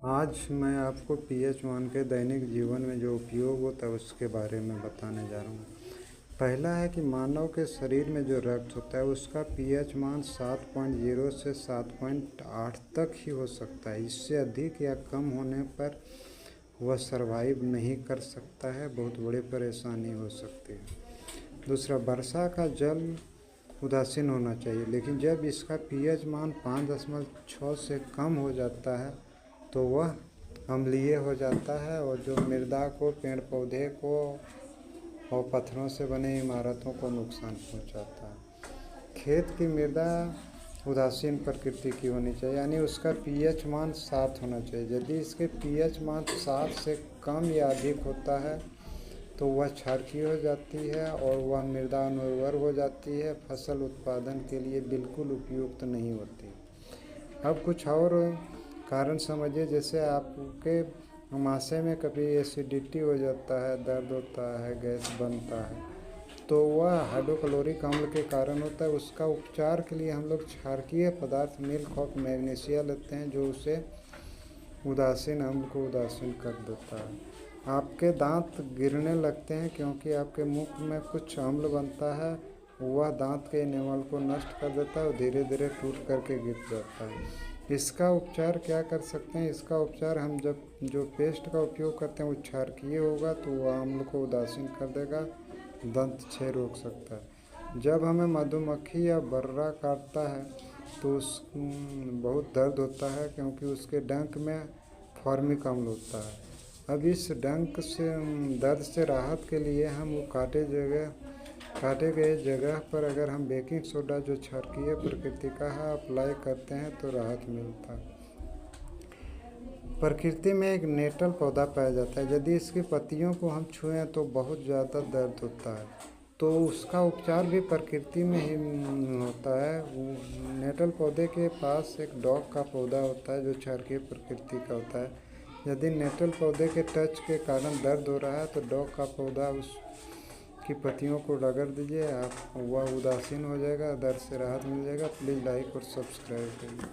आज मैं आपको पीएच मान के दैनिक जीवन में जो उपयोग होता है उसके बारे में बताने जा रहा हूँ। पहला है कि मानव के शरीर में जो रक्त होता है उसका पीएच मान 7.0 से 7.8 तक ही हो सकता है। इससे अधिक या कम होने पर वह सर्वाइव नहीं कर सकता है, बहुत बड़ी परेशानी हो सकती है। दूसरा, वर्षा का जल उदासीन होना चाहिए, लेकिन जब इसका पीएच मान 5.6 से कम हो जाता है तो वह अम्लीय हो जाता है और जो मृदा को, पेड़ पौधे को और पत्थरों से बने इमारतों को नुकसान पहुंचाता है। खेत की मृदा उदासीन प्रकृति की होनी चाहिए, यानी उसका पीएच मान 7 होना चाहिए। यदि इसके पीएच मान 7 से कम या अधिक होता है तो वह क्षारकीय हो जाती है और वह मृदा अनुर्वर हो जाती है, फसल उत्पादन के लिए बिल्कुल उपयुक्त नहीं होती। अब कुछ और कारण समझिए, जैसे आपके आमाशय में कभी एसिडिटी हो जाता है, दर्द होता है, गैस बनता है, तो वह हाइड्रोक्लोरिक अम्ल के कारण होता है। उसका उपचार के लिए हम लोग क्षारकीय पदार्थ मिल्क ऑफ मैग्नीशिया लेते हैं, जो उसे उदासीन अम्ल को उदासीन कर देता है। आपके दांत गिरने लगते हैं क्योंकि आपके मुख में कुछ अम्ल बनता है, वह दांत के एनिमल को नष्ट कर देता है और धीरे धीरे टूट करके गिर जाता है। इसका उपचार क्या कर सकते हैं? इसका उपचार हम जब जो पेस्ट का उपयोग करते हैं वो क्षारकीय होगा तो वह अम्ल को उदासीन कर देगा, दंत क्षय रोक सकता है। जब हमें मधुमक्खी या बर्रा काटता है तो बहुत दर्द होता है क्योंकि उसके डंक में फॉर्मिक अम्ल होता है। अब इस डंक से दर्द से राहत के लिए हम वो काटे गए जगह पर अगर हम बेकिंग सोडा, जो क्षारकीय प्रकृति का है, अप्लाई करते हैं तो राहत मिलता है। प्रकृति में एक नेटल पौधा पाया जाता है, यदि इसकी पत्तियों को हम छुएं तो बहुत ज़्यादा दर्द होता है, तो उसका उपचार भी प्रकृति में ही होता है। नेटल पौधे के पास एक डॉग का पौधा होता है जो क्षारकीय प्रकृति का होता है। यदि नेटल पौधे के टच के कारण दर्द हो रहा है तो डॉग का पौधा की पत्तियों को रगड़ दीजिए, आप वह उदासीन हो जाएगा, दर्द से राहत मिल जाएगा। प्लीज़ लाइक और सब्सक्राइब करिए।